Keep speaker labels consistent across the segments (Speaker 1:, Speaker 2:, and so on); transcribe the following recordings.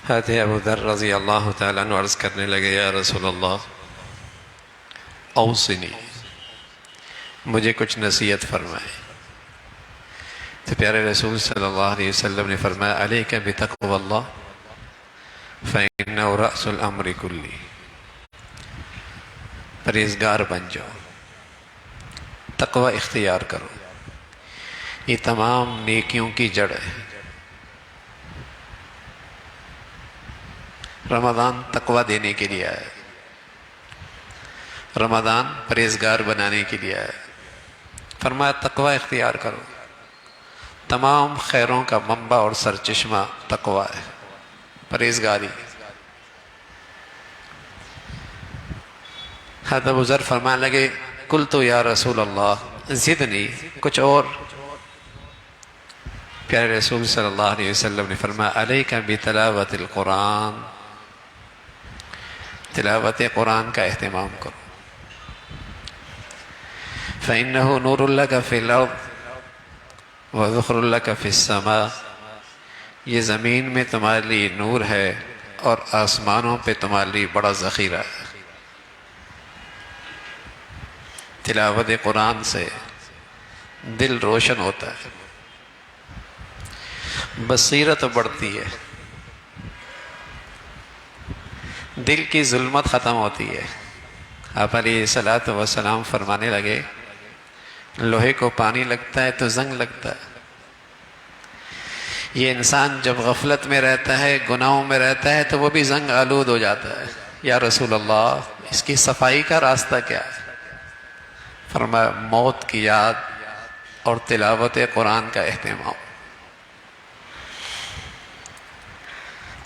Speaker 1: حضرت ابو ذر رضی اللہ تعالیٰ عنہ عرض کرنے لگے، یا رسول اللہ اوصنی، مجھے کچھ نصیحت فرمائے۔ تو پیارے رسول صلی اللہ علیہ وسلم نے فرمایا، علیک بتقوی اللہ فإنہ رأس الامر کلی، پرہیزگار بن جاؤ، تقوی اختیار کرو، یہ تمام نیکیوں کی جڑ ہے۔ رمضان تقوی دینے کے لیے آیا، رمضان پرہیزگار بنانے کے لیے آیا۔ فرمایا تقوی اختیار کرو، تمام خیروں کا منبع اور سرچشمہ تقوی ہے، پرہیزگاری۔ حضرت ابو ذر فرمانے لگے، قلت یا رسول اللہ زدنی، کچھ اور۔ پیارے رسول صلی اللہ علیہ وسلم نے فرمایا، علیک بتلاوت القرآن، تلاوت قرآن کا اہتمام کرو، فإنہ نور لک فی الارض وذخر لک فی السماء، یہ زمین میں تمہارے لیے نور ہے اور آسمانوں پہ تمہارے لیے بڑا ذخیرہ ہے۔ تلاوت قرآن سے دل روشن ہوتا ہے، بصیرت بڑھتی ہے، دل کی ظلمت ختم ہوتی ہے۔ آپ علیہ الصلوۃ والسلام فرمانے لگے، لوہے کو پانی لگتا ہے تو زنگ لگتا ہے۔ یہ انسان جب غفلت میں رہتا ہے، گناہوں میں رہتا ہے، تو وہ بھی زنگ آلود ہو جاتا ہے۔ یا رسول اللہ اس کی صفائی کا راستہ کیا ہے؟ فرمایا موت کی یاد اور تلاوت قرآن کا اہتمام۔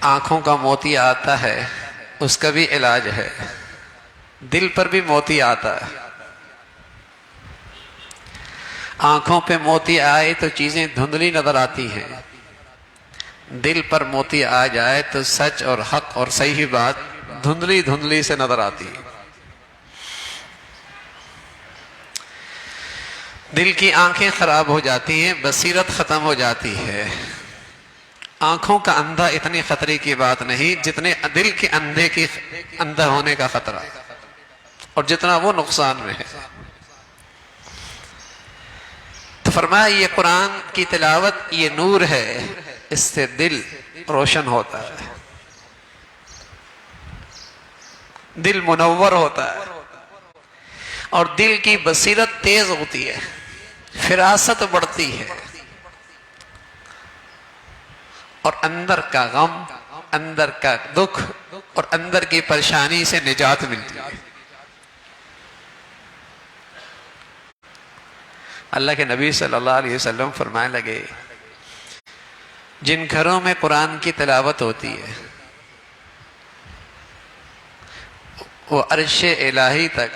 Speaker 1: آنکھوں کا موتیا آتا ہے، اس کا بھی علاج ہے، دل پر بھی موتی آتا ہے۔ آنکھوں پہ موتی آئے تو چیزیں دھندلی نظر آتی ہیں، دل پر موتی آ جائے تو سچ اور حق اور صحیح بات دھندلی دھندلی سے نظر آتی ہے۔ دل کی آنکھیں خراب ہو جاتی ہیں، بصیرت ختم ہو جاتی ہے۔ آنکھوں کا اندھا اتنی خطرے کی بات نہیں جتنے دل کے اندھا ہونے کا خطرہ، اور جتنا وہ نقصان میں ہے۔ تو فرمایا یہ قرآن کی تلاوت یہ نور ہے، اس سے دل روشن ہوتا ہے، دل منور ہوتا ہے، اور دل کی بصیرت تیز ہوتی ہے، فراست بڑھتی ہے، اور اندر کا غم، اندر کا دکھ اور اندر کی پریشانی سے نجات ملتی ہے۔ اللہ کے نبی صلی اللہ علیہ وسلم فرمانے لگے، جن گھروں میں قرآن کی تلاوت ہوتی ہے وہ عرش الہی تک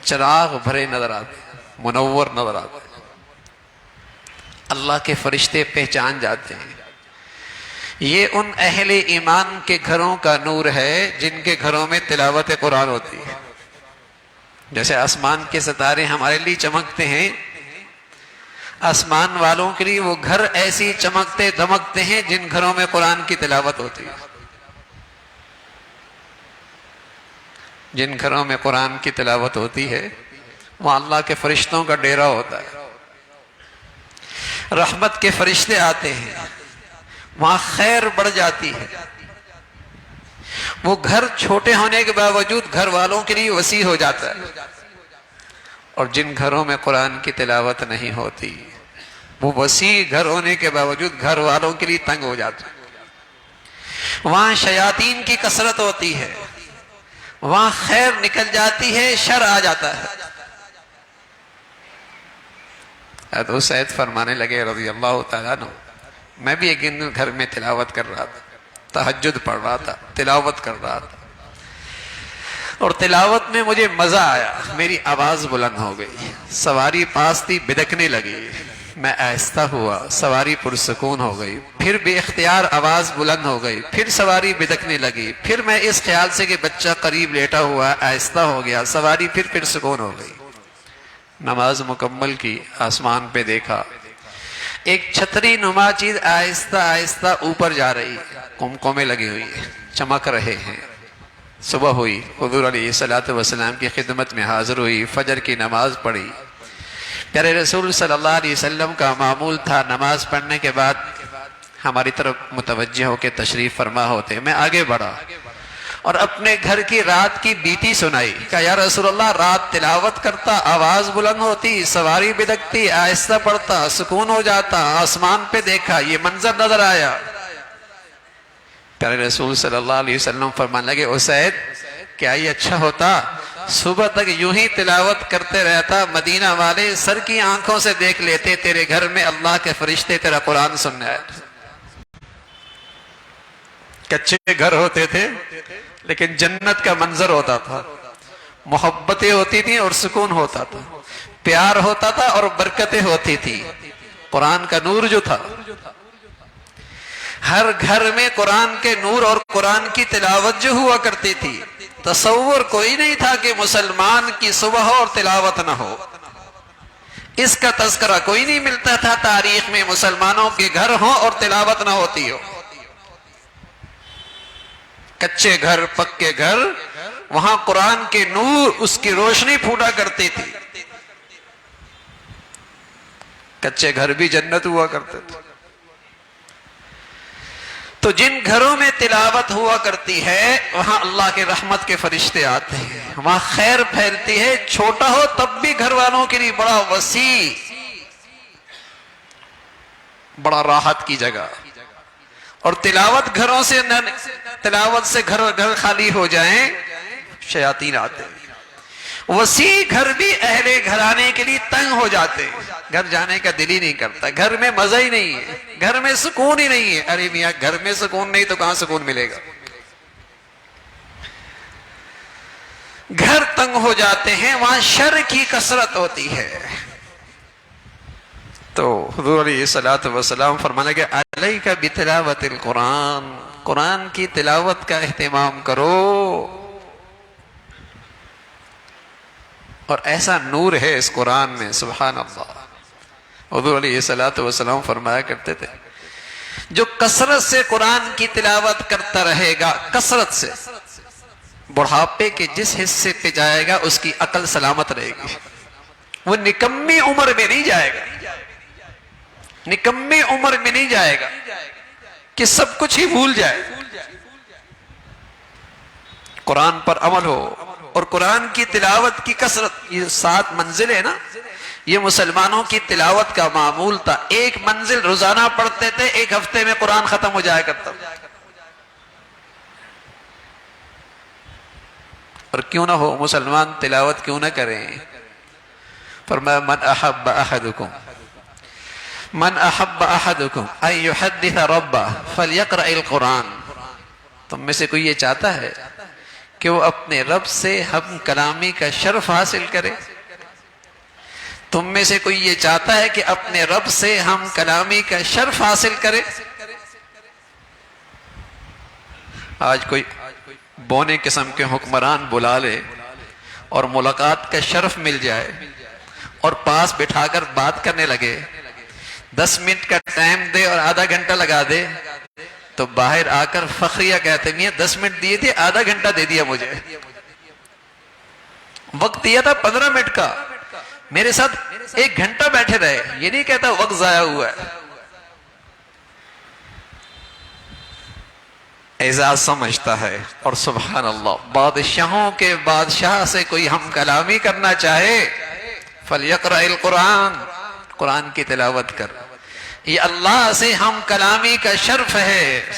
Speaker 1: چراغ بھرے نظر آتے، منور نظر آتے، اللہ کے فرشتے پہچان جاتے ہیں۔ یہ ان اہل ایمان کے گھروں کا نور ہے جن کے گھروں میں تلاوت قرآن ہوتی ہے۔ جیسے آسمان کے ستارے ہمارے لیے چمکتے ہیں، آسمان والوں کے لیے وہ گھر ایسی چمکتے دمکتے ہیں جن گھروں میں قرآن کی تلاوت ہوتی ہے۔ جن گھروں میں قرآن کی تلاوت ہوتی ہے وہاں اللہ کے فرشتوں کا ڈیرا ہوتا ہے، رحمت کے فرشتے آتے ہیں، وہاں خیر بڑھ جاتی ہے۔ وہ گھر چھوٹے ہونے کے باوجود گھر والوں کے لیے وسیع ہو جاتا ہے، اور جن گھروں میں قرآن کی تلاوت نہیں ہوتی وہ وسیع گھر ہونے کے باوجود گھر والوں کے لیے تنگ ہو جاتا ہے۔ وہاں شیاطین کی کثرت ہوتی ہے، وہاں خیر نکل جاتی ہے، شر آ جاتا ہے۔ حضرت سید فرمانے لگے رضی اللہ تعالیٰ عنہ، میں بھی ایک دن گھر میں تلاوت کر رہا تھا، تہجد پڑھ رہا تھا، تلاوت کر رہا تھا، اور تلاوت میں مجھے مزہ آیا، میری آواز بلند ہو گئی، سواری پاس تھی بدکنے لگی، میں آہستہ ہوا، سواری پرسکون ہو گئی، پھر بے اختیار آواز بلند ہو گئی، پھر سواری بدکنے لگی، پھر میں اس خیال سے کہ بچہ قریب لیٹا ہوا، آہستہ ہو گیا، سواری پھر سکون ہو گئی۔ نماز مکمل کی، آسمان پہ دیکھا، ایک چھتری نما چیز آہستہ آہستہ اوپر جا رہی ہے، کمکمے لگی ہوئی ہے، چمک رہے ہیں۔ صبح ہوئی، حضور علیہ الصلوۃ والسلام کی خدمت میں حاضر ہوئی، فجر کی نماز پڑھی۔ پیارے رسول صلی اللہ علیہ وسلم کا معمول تھا نماز پڑھنے کے بعد ہماری طرف متوجہ ہو کے تشریف فرما ہوتے۔ میں آگے بڑھا اور اپنے گھر کی رات کی بیتی سنائی، کہا یا رسول اللہ، رات تلاوت کرتا، آواز بلند ہوتی، سواری بدکتی، آہستہ پڑھتا، سکون ہو جاتا، آسمان پہ دیکھا، یہ منظر نظر آیا۔ پیارے رسول صلی اللہ علیہ وسلم فرمانے لگے اسید، کیا یہ اچھا ہوتا صبح تک یوں ہی تلاوت کرتے رہتا، مدینہ والے سر کی آنکھوں سے دیکھ لیتے تیرے گھر میں اللہ کے فرشتے تیرا قرآن سننے آئے۔ کچے گھر ہوتے تھے لیکن جنت کا منظر ہوتا تھا، محبتیں ہوتی تھیں اور سکون ہوتا تھا، پیار ہوتا تھا اور برکتیں ہوتی تھی۔ قرآن کا نور جو تھا، ہر گھر میں قرآن کے نور اور قرآن کی تلاوت جو ہوا کرتی تھی، تصور کوئی نہیں تھا کہ مسلمان کی صبح ہو اور تلاوت نہ ہو۔ اس کا تذکرہ کوئی نہیں ملتا تھا تاریخ میں مسلمانوں کے گھر ہوں اور تلاوت نہ ہوتی ہو۔ کچے گھر، پکے گھر، وہاں قرآن کے نور، اس کی روشنی پھوٹا کرتی تھی۔ کچے گھر بھی جنت ہوا کرتے تھے۔ تو جن گھروں میں تلاوت ہوا کرتی ہے وہاں اللہ کے رحمت کے فرشتے آتے ہیں، وہاں خیر پھیلتی ہے، چھوٹا ہو تب بھی گھر والوں کے لیے بڑا وسیع، بڑا راحت کی جگہ۔ اور تلاوت گھروں سے تلاوت سے گھر خالی ہو جائیں، شیاطین آتے ہیں۔ وسیع گھر بھی اہل گھرانے کے لیے تنگ ہو جاتے ہیں، گھر جانے کا دل ہی نہیں کرتا، گھر میں مزہ ہی نہیں ہے، گھر میں سکون ہی نہیں ہے۔ ارے میاں، گھر میں سکون نہیں تو کہاں سکون ملے گا؟ گھر تنگ ہو جاتے ہیں، وہاں شر کی کثرت ہوتی ہے۔ تو حضور علیہ الصلوۃ والسلام فرمانے لگے علیک بتلاوت القرآن، قرآن کی تلاوت کا اہتمام کرو۔ اور ایسا نور ہے اس قرآن میں، سبحان اللہ۔ حضور علیہ الصلوۃ والسلام فرمایا کرتے تھے جو کثرت سے قرآن کی تلاوت کرتا رہے گا، کثرت سے، بڑھاپے کے جس حصے پہ جائے گا اس کی عقل سلامت رہے گی، وہ نکمی عمر میں نہیں جائے گا، نکمی عمر میں نہیں جائے گا کہ سب کچھ ہی بھول جائے۔ قرآن پر عمل ہو اور قرآن کی تلاوت کی کثرت، یہ 7 منزل ہے نا، یہ مسلمانوں کی تلاوت کا معمول تھا۔ ایک منزل روزانہ پڑھتے تھے، ایک ہفتے میں قرآن ختم ہو جایا کرتا۔ اور کیوں نہ ہو، مسلمان تلاوت کیوں نہ کریں؟ فرمایا من احب احدکم ان یحدث ربہ فلیقرأ القرآن۔ تم میں سے کوئی یہ چاہتا ہے کہ وہ اپنے رب سے ہم کلامی کا شرف حاصل کرے؟ تم میں سے کوئی یہ چاہتا ہے کہ اپنے رب سے ہم کلامی کا شرف حاصل کرے؟ آج کوئی بونے قسم کے حکمران بلا لے اور ملاقات کا شرف مل جائے اور پاس بٹھا کر بات کرنے لگے، 10 منٹ کا ٹائم دے اور آدھا گھنٹہ لگا دے، تو باہر آ کر فخریہ کہتے ہیں 10 منٹ دیے تھے، آدھا گھنٹہ دے دیا مجھے، وقت دیا تھا 15 منٹ کا، میرے ساتھ 1 گھنٹہ بیٹھے رہے، یہ نہیں کہتا وقت ضائع ہوا ہے۔ اعزاز سمجھتا ہے۔ اور سبحان اللہ، بادشاہوں کے بادشاہ سے کوئی ہم کلامی کرنا چاہے، فَلْيَقْرَأِ الْقُرْآنِ، قرآن کی تلاوت کر۔ یہ اللہ سے ہم کلامی کا شرف ہے۔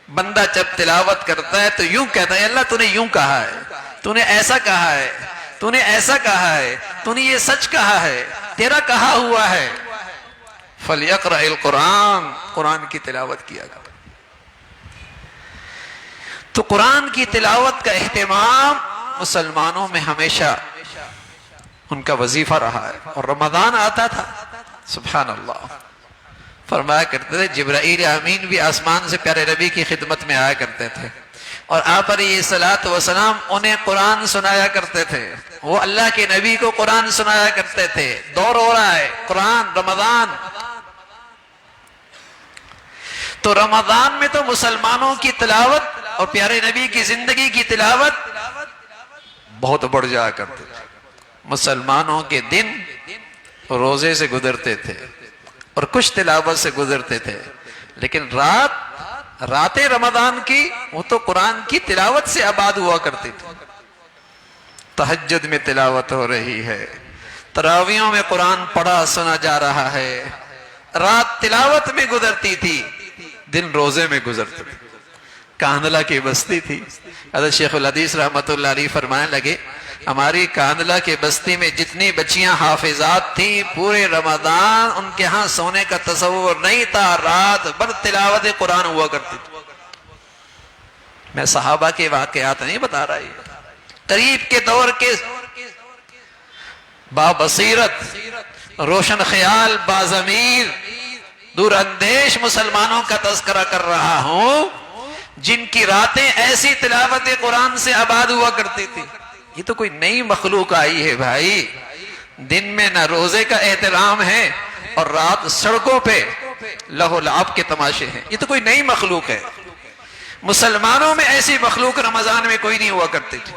Speaker 1: بندہ جب تلاوت کرتا ہے تو یوں کہتا ہے، اللہ تو نے یوں کہا ہے، تو نے ایسا کہا ہے، تو نے ایسا کہا ہے، تو نے یہ سچ کہا ہے، تیرا کہا ہوا ہے۔ فَلْيَقْرَأِ الْقُرْآنِ، قرآن کی تلاوت کیا گا۔ تو قرآن کی تلاوت کا اہتمام مسلمانوں میں ہمیشہ ان کا وظیفہ رہا ہے۔ اور رمضان آتا تھا، سبحان اللہ، فرمایا کرتے تھے جبرائیل امین بھی آسمان سے پیارے نبی کی خدمت میں آیا کرتے تھے، اور آپ علیہ الصلوۃ والسلام انہیں قرآن سنایا کرتے تھے، وہ اللہ کے نبی کو قرآن سنایا کرتے تھے۔ دور ہو رہا ہے، قرآن، رمضان، تو رمضان میں تو مسلمانوں کی تلاوت اور پیارے نبی کی زندگی کی تلاوت بہت بڑھ جایا کرتے تھے. مسلمانوں کے دن روزے سے گزرتے تھے اور کچھ تلاوت سے گزرتے تھے، لیکن راتیں رمضان کی وہ تو قرآن کی تلاوت سے آباد ہوا کرتی تھی. تہجد میں تلاوت ہو رہی ہے، تراویحوں میں قرآن پڑھا سنا جا رہا ہے. رات تلاوت میں گزرتی تھی، دن روزے میں گزرتے تھے. کاندلہ کی بستی تھی. حضرت شیخ الحدیث رحمت اللہ علیہ فرمانے لگے ہماری کاندلہ کے بستی میں جتنی بچیاں حافظات تھیں پورے رمضان ان کے ہاں سونے کا تصور نہیں تھا، رات بھر تلاوت قرآن ہوا کرتی تھی. میں صحابہ کے واقعات نہیں بتا رہا، یہ قریب کے دور کے بابصیرت روشن خیال باضمیر دور اندیش مسلمانوں کا تذکرہ کر رہا ہوں جن کی راتیں ایسی تلاوت قرآن سے آباد ہوا کرتی تھی. یہ تو کوئی نئی مخلوق آئی ہے بھائی. دن میں نہ روزے کا احترام ہے اور رات سڑکوں پہ لہو لعب کے تماشے ہیں. یہ تو کوئی نئی مخلوق ہے. مسلمانوں میں ایسی مخلوق رمضان میں کوئی نہیں ہوا کرتی تھی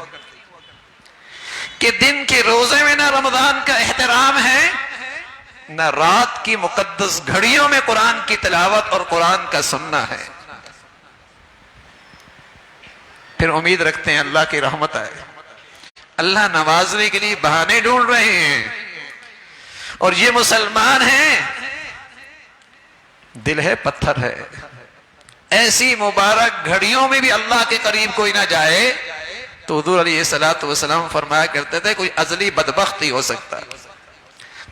Speaker 1: کہ دن کے روزے میں نہ رمضان کا احترام ہے نہ رات کی مقدس گھڑیوں میں قرآن کی تلاوت اور قرآن کا سننا ہے. پھر امید رکھتے ہیں اللہ کی رحمت آئے. اللہ نوازنے کے لیے بہانے ڈھونڈ رہے ہیں اور یہ مسلمان ہیں، دل ہے پتھر ہے. ایسی مبارک گھڑیوں میں بھی اللہ کے قریب کوئی نہ جائے تو حضور علیہ السلام فرمایا کرتے تھے کوئی ازلی بدبختی ہو سکتا ہے،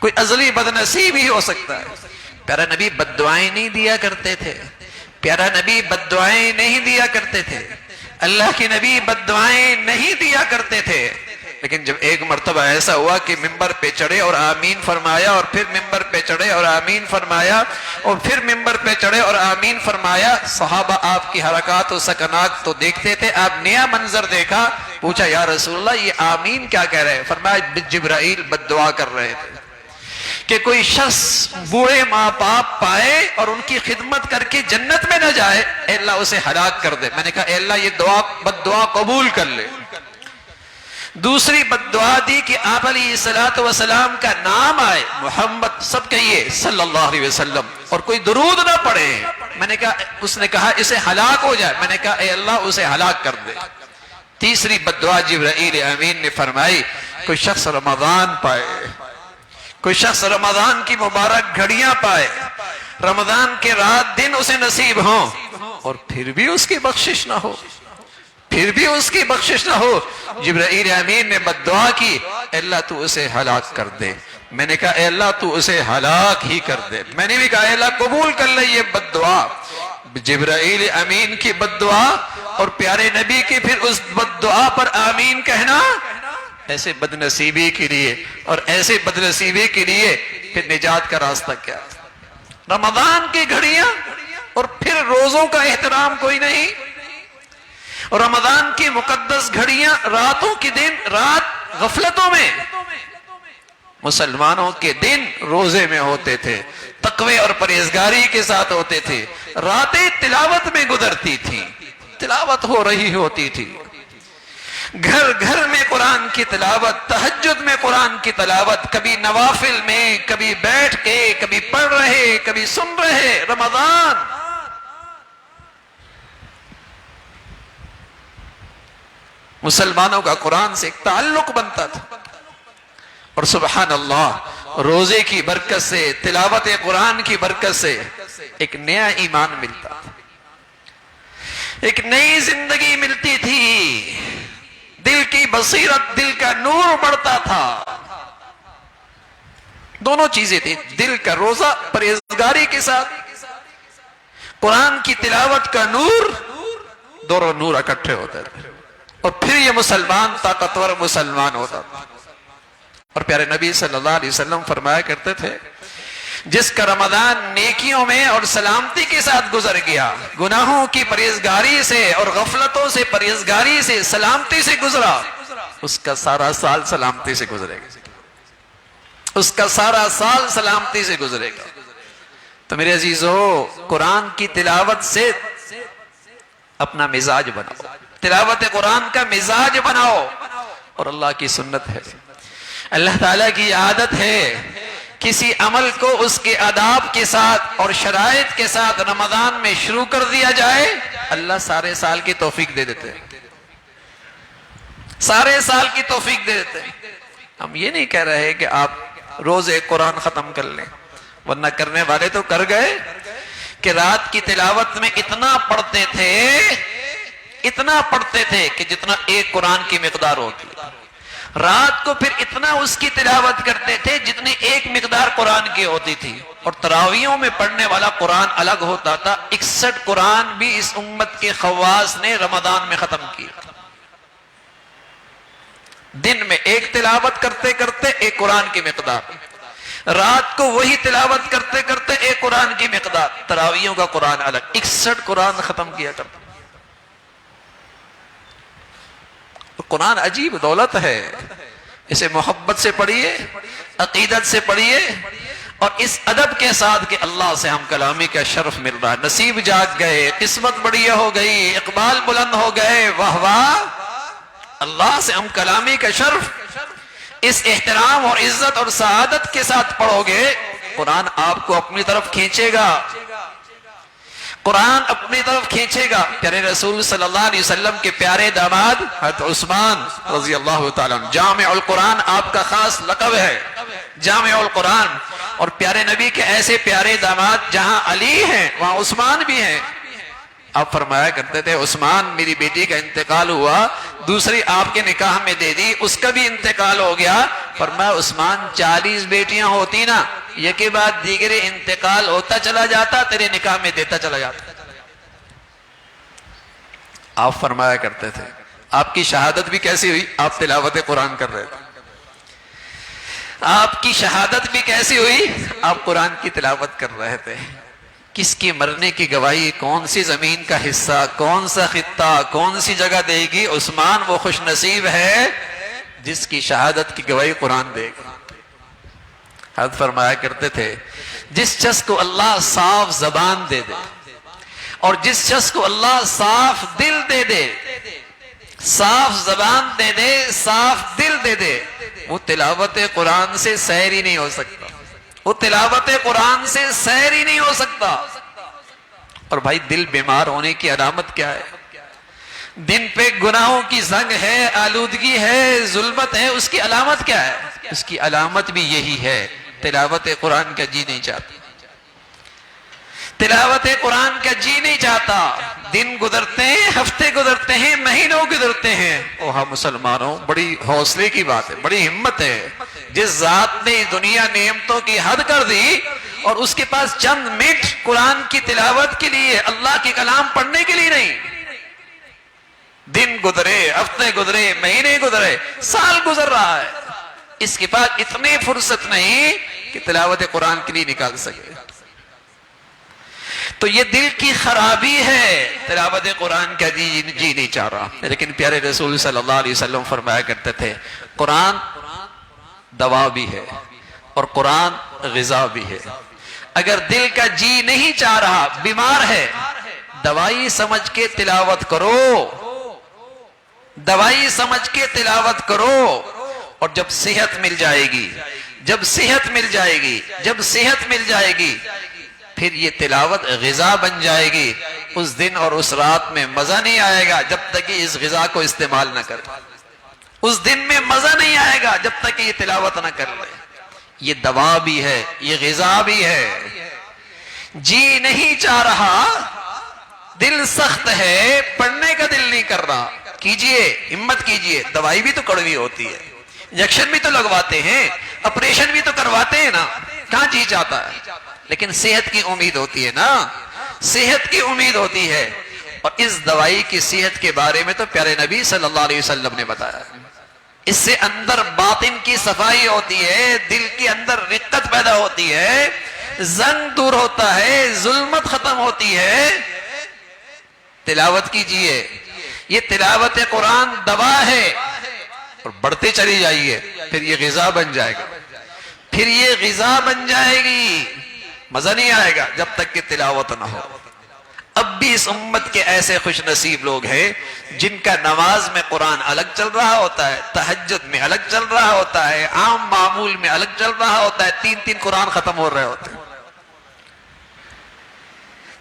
Speaker 1: کوئی ازلی بدنصیبی ہو سکتا ہے. پیارا نبی بد دعائیں نہیں دیا کرتے تھے، پیارا نبی بد دعائیں نہیں دیا کرتے تھے، اللہ کے نبی بد دعائیں نہیں دیا کرتے تھے. لیکن جب ایک مرتبہ ایسا ہوا کہ ممبر پہ چڑھے اور آمین فرمایا اور پھر ممبر پہ چڑھے اور آمین فرمایا اور پھر ممبر پہ چڑھے اور آمین فرمایا، صحابہ آپ کی حرکات و سکنات تو دیکھتے تھے. آپ نیا منظر دیکھا، پوچھا یا رسول اللہ یہ آمین کیا کہہ رہے ہیں؟ فرمایا جبرائیل بد دعا کر رہے تھے کہ کوئی شخص بوڑھے ماں باپ پائے اور ان کی خدمت کر کے جنت میں نہ جائے، اے اللہ اسے ہلاک کر دے. میں نے کہا اے اللہ یہ دعا بد دعا قبول کر لے. دوسری بد دعا دی کہ آپ علیہ السلام کا نام آئے، محمد سب کہیے صلی اللہ علیہ وسلم، اور کوئی درود نہ پڑھے. میں نے کہا اس نے کہا اسے ہلاک ہو جائے. میں نے کہا اے اللہ اسے ہلاک کر دے. تیسری بد دعا جبرائیل امین نے فرمائی کوئی شخص رمضان پائے، کوئی شخص رمضان کی مبارک گھڑیاں پائے، رمضان کے رات دن اسے نصیب ہوں اور پھر بھی اس کی بخشش نہ ہو، پھر بھی اس کی بخشش نہ ہو. جبرائیل امین نے بد دعا کی اے اللہ تو اسے ہلاک کر دے. میں نے کہا اے اللہ تو اسے ہلاک ہی کر دے. میں نے بھی کہا اے اللہ قبول کر لے یہ بد دعا. جبرائیل امین کی بد دعا اور پیارے نبی کی پھر اس بد دعا پر آمین کہنا، ایسے بدنصیبی کے لیے اور ایسے بدنصیبی کے لیے پھر نجات کا راستہ کیا؟ رمضان کی گھڑیاں اور پھر روزوں کا احترام کوئی نہیں. اور رمضان کی مقدس گھڑیاں راتوں کی دن رات غفلتوں میں، مسلمانوں کے دن روزے میں ہوتے تھے، تقوی اور پرہیزگاری کے ساتھ ہوتے تھے، راتیں تلاوت میں گزرتی تھیں، تلاوت ہو رہی ہوتی تھی. گھر گھر میں قرآن کی تلاوت، تہجد میں قرآن کی تلاوت، کبھی نوافل میں، کبھی بیٹھ کے، کبھی پڑھ رہے، کبھی سن رہے. رمضان مسلمانوں کا قرآن سے ایک تعلق بنتا تھا اور سبحان اللہ روزے کی برکت سے، تلاوت قرآن کی برکت سے ایک نیا ایمان ملتا تھا، ایک نئی زندگی ملتی تھی، دل کی بصیرت، دل کا نور بڑھتا تھا. دونوں چیزیں تھیں، دل کا روزہ پرہیزگاری کے ساتھ، قرآن کی تلاوت کا نور، دونوں نور اکٹھے ہوتے تھے اور پھر یہ مسلمان طاقتور مسلمان ہوتا تھا. اور پیارے نبی صلی اللہ علیہ وسلم فرمایا کرتے تھے جس کا رمضان نیکیوں میں اور سلامتی کے ساتھ گزر گیا، گناہوں کی پرہیزگاری سے اور غفلتوں سے پرہیزگاری سے سلامتی سے گزرا، اس کا سارا سال سلامتی سے گزرے گا، اس کا سارا سال سلامتی سے گزرے گا. تو میرے عزیزو، قرآن کی تلاوت سے اپنا مزاج بناؤ، تلاوت قرآن کا مزاج بناؤ. اور اللہ کی سنت ہے، اللہ تعالیٰ کی عادت ہے، کسی عمل کو اس کے آداب کے ساتھ اور شرائط کے ساتھ رمضان میں شروع کر دیا جائے، اللہ سارے سال کی توفیق دے دیتے ہیں، سارے سال کی توفیق دے دیتے ہیں. ہم یہ نہیں کہہ رہے کہ آپ روز ایک قرآن ختم کر لیں، ورنہ کرنے والے تو کر گئے کہ رات کی تلاوت میں اتنا پڑھتے تھے کہ جتنا ایک قرآن کی مقدار ہوتی، رات کو پھر اتنا اس کی تلاوت کرتے تھے جتنی ایک مقدار قرآن کی ہوتی تھی. اور تراویحوں میں پڑھنے والا قرآن الگ ہوتا تھا. 61 قرآن بھی اس امت کے خواص نے رمضان میں ختم کیا. دن میں ایک تلاوت کرتے کرتے ایک قرآن کی مقدار، رات کو وہی تلاوت کرتے کرتے ایک قرآن کی مقدار، تراویحوں کا قرآن الگ، 61 قرآن ختم کیا کرتا. قرآن عجیب دولت ہے، اسے محبت سے پڑھیے، عقیدت سے پڑھیے، اور اس ادب کے ساتھ کہ اللہ سے ہم کلامی کا شرف مل رہا ہے، نصیب جاگ گئے، قسمت بڑی ہو گئی، اقبال بلند ہو گئے، واہ واہ، اللہ سے ہم کلامی کا شرف. اس احترام اور عزت اور سعادت کے ساتھ پڑھو گے، قرآن آپ کو اپنی طرف کھینچے گا، قرآن اپنی طرف کھینچے گا. پیارے رسول صلی اللہ علیہ وسلم کے پیارے داماد حضرت عثمان رضی اللہ تعالیٰ عنہ، جامع القرآن آپ کا خاص لقب ہے، جامع القرآن. اور پیارے نبی کے ایسے پیارے داماد جہاں علی ہیں وہاں عثمان بھی ہیں. آپ فرمایا کرتے تھے عثمان میری بیٹی کا انتقال ہوا، دوسری آپ کے نکاح میں دے دی، اس کا بھی انتقال ہو گیا. فرمایا عثمان 40 بیٹیاں ہوتی نا، یہ کے بعد دیگرے انتقال ہوتا چلا جاتا، تیرے نکاح میں دیتا چلا جاتا. آپ فرمایا کرتے تھے آپ کی شہادت بھی کیسی ہوئی؟ آپ تلاوت قرآن کر رہے تھے. آپ کی شہادت بھی کیسی ہوئی؟ آپ قرآن کی تلاوت کر رہے تھے. کس کی مرنے کی گواہی، کون سی زمین کا حصہ، کون سا خطہ، کون سی جگہ دے گی؟ عثمان وہ خوش نصیب ہے جس کی شہادت کی گواہی قرآن دے گا. حضرت فرمایا کرتے تھے جس شخص کو اللہ صاف زبان دے دے اور جس شخص کو اللہ صاف دل دے دے، صاف زبان دے دے، صاف دل دے دے، وہ تلاوت قرآن سے سیر ہی نہیں ہو سکتا، وہ تلاوت قرآن سے سیر ہی نہیں ہو سکتا. اور بھائی دل بیمار ہونے کی علامت کیا ہے؟ دن پہ گناہوں کی زنگ ہے، آلودگی ہے، ظلمت ہے، اس کی علامت کیا ہے؟ اس کی علامت بھی یہی ہے، تلاوت قرآن کا جی نہیں چاہتا، تلاوت قرآن کا جی نہیں چاہتا. دن گزرتے ہیں، ہفتے گزرتے ہیں، مہینوں گزرتے ہیں. اوہ ہم مسلمانوں، بڑی حوصلے کی بات ہے، بڑی ہمت ہے. جس ذات نے دنیا نعمتوں کی حد کر دی اور اس کے پاس چند منٹ قرآن کی تلاوت کے لیے، اللہ کے کلام پڑھنے کے لیے نہیں. دن گزرے، ہفتے گزرے، مہینے گزرے، سال گزر رہا ہے، اس کے پاس اتنی فرصت نہیں کہ تلاوت قرآن کے لیے نکال سکے. تو یہ دل کی خرابی ہے، تلاوت قرآن کا جی نہیں چاہ رہا. لیکن پیارے رسول صلی اللہ علیہ وسلم فرمایا کرتے تھے قرآن دوا بھی ہے اور قرآن غذا بھی ہے. اگر دل کا جی نہیں چاہ رہا، بیمار ہے، دوائی سمجھ کے تلاوت کرو، دوائی سمجھ کے تلاوت کرو. اور جب صحت مل جائے گی، جب صحت مل جائے گی، جب صحت مل جائے گی، پھر یہ تلاوت غذا بن جائے گی. اس دن اور اس رات میں مزہ نہیں آئے گا جب تک کہ اس غذا کو استعمال نہ کرے. اس دن میں مزہ نہیں آئے گا جب تک کہ یہ تلاوت نہ کر لے. یہ دوا بھی ہے، یہ غذا بھی ہے. جی نہیں چاہ رہا، دل سخت ہے، پڑھنے کا دل نہیں کر رہا، کیجئے، ہمت کیجئے. دوائی بھی تو کڑوی ہوتی ہے، انجیکشن بھی تو لگواتے ہیں، آپریشن بھی تو کرواتے ہیں نا، کہاں جی چاہتا ہے؟ لیکن صحت کی امید ہوتی ہے نا، صحت کی امید ہوتی ہے. اور اس دوائی کی صحت کے بارے میں تو پیارے نبی صلی اللہ علیہ وسلم نے بتایا، اس سے اندر باطن کی صفائی ہوتی ہے، دل کے اندر رقت پیدا ہوتی ہے، زنگ دور ہوتا ہے، ظلمت ختم ہوتی ہے. تلاوت کیجئے، یہ تلاوت قرآن دوا ہے. اور بڑھتے چلی جائیے، پھر یہ غذا بن جائے گا، پھر یہ غذا بن جائے گی. مزہ نہیں آئے گا جب تک کہ تلاوت نہ ہو۔ اب بھی اس امت کے ایسے خوش نصیب لوگ ہیں جن کا نماز میں قرآن الگ چل رہا ہوتا ہے، تہجد میں الگ چل رہا ہوتا ہے، عام معمول میں الگ چل رہا ہوتا ہے، 3 قرآن ختم ہو رہے ہوتے ہیں،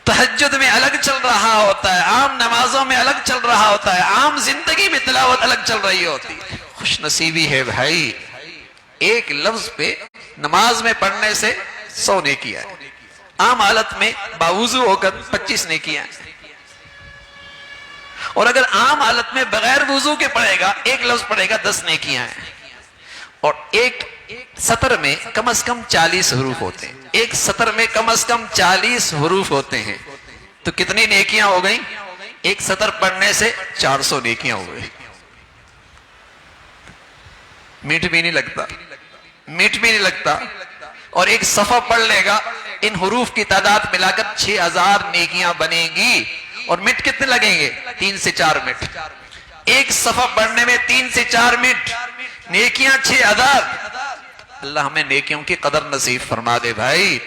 Speaker 1: تہجد میں الگ چل رہا ہوتا ہے، عام نمازوں میں الگ چل رہا ہوتا ہے، عام زندگی میں تلاوت الگ چل رہی ہوتی ہے۔ خوش نصیبی ہے بھائی، ایک لفظ پہ نماز میں پڑھنے سے 100 نیکیاں ہیں، عام حالت میں باوضو ہو کر 25 نیکیاں ہیں، اور اگر عام حالت میں بغیر وضو کے پڑھے گا، ایک لفظ پڑھے گا 10 نیکیاں ہیں، اور ایک سطر میں کم از کم 40 حروف ہوتے ہیں، ایک سطر میں کم از کم 40 حروف ہوتے ہیں، تو کتنی نیکیاں ہو گئیں؟ ایک سطر پڑھنے سے 400 نیکیاں ہو گئی۔ میٹھ بھی نہیں لگتا، میٹھ بھی نہیں لگتا، اور ایک صفحہ پڑھ لے گا، ان حروف کی تعداد ملا کر 6000 نیکیاں بنے گی، اور منٹ کتنے لگیں گے؟ 3 سے 4 منٹ، ایک صفحہ پڑھنے میں 3 سے 4 منٹ، نیکیاں 6000۔ اللہ ہمیں نیکیوں کی قدر نصیب فرما دے بھائی،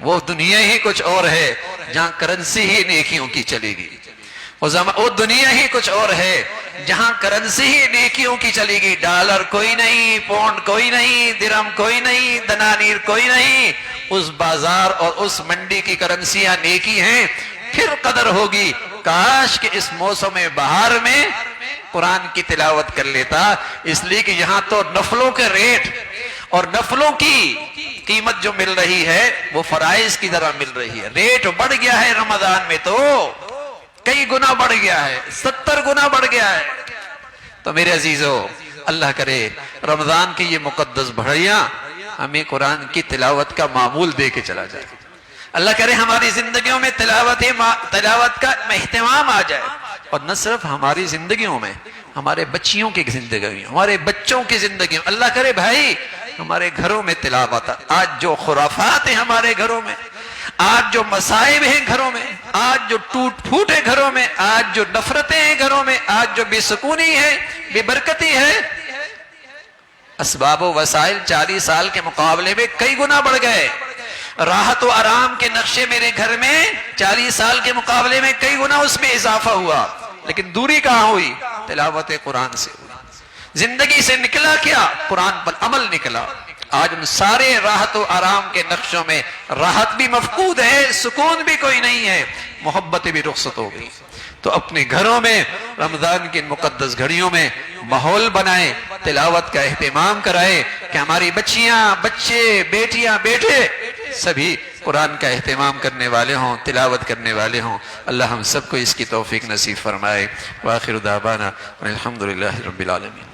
Speaker 1: وہ دنیا ہی کچھ اور ہے جہاں کرنسی ہی نیکیوں کی چلے گی، وہ دنیا ہی کچھ اور ہے جہاں کرنسی ہی نیکیوں کی چلے گی، ڈالر کوئی نہیں، پونڈ کوئی نہیں، درہم کوئی نہیں، دنانیر کوئی نہیں، اس بازار اور اس منڈی کی کرنسیاں نیکی ہیں، پھر قدر ہوگی۔ کاش کہ اس موسم بہار میں قرآن کی تلاوت کر لیتا، اس لیے کہ یہاں تو نفلوں کے ریٹ اور نفلوں کی قیمت جو مل رہی ہے وہ فرائض کی طرح مل رہی ہے، ریٹ بڑھ گیا ہے رمضان میں، تو کئی گنا بڑھ گیا ہے، 70 گنا بڑھ گیا ہے۔ تو میرے عزیزو، اللہ کرے رمضان کی یہ مقدس بھڑیاں ہمیں قرآن کی تلاوت کا معمول دے کے چلا جائے، اللہ کرے ہماری زندگیوں میں تلاوت کا اہتمام آ جائے، اور نہ صرف ہماری زندگیوں میں، ہمارے بچیوں کی زندگی میں، ہمارے بچوں کی زندگی میں، اللہ کرے بھائی ہمارے گھروں میں تلاوت۔ آج جو خرافات ہیں ہمارے گھروں میں، آج جو مصائب ہیں گھروں میں، آج جو ٹوٹ پھوٹ ہے گھروں میں، آج جو نفرتیں ہیں گھروں میں، آج جو بے سکونی ہے، بے برکتی ہے، اسباب و وسائل 40 سال کے مقابلے میں کئی گنا بڑھ گئے، راحت و آرام کے نقشے میرے گھر میں 40 سال کے مقابلے میں کئی گنا اس میں اضافہ ہوا، لیکن دوری کہاں ہوئی؟ تلاوت قرآن سے ہوئی۔ زندگی سے نکلا کیا؟ قرآن پر عمل نکلا۔ آج ان سارے راحت و آرام کے نقشوں میں راحت بھی مفقود ہے، سکون بھی کوئی نہیں ہے، محبت بھی رخصت ہو گئی۔ تو اپنے گھروں میں رمضان کی مقدس گھڑیوں میں ماحول بنائیں، تلاوت کا اہتمام کرائیں کہ ہماری بچیاں، بچے، بیٹیاں، بیٹے سبھی قرآن کا اہتمام کرنے والے ہوں، تلاوت کرنے والے ہوں۔ اللہ ہم سب کو اس کی توفیق نصیب فرمائے۔ وآخر دعوانا الحمدللہ رب العالمین۔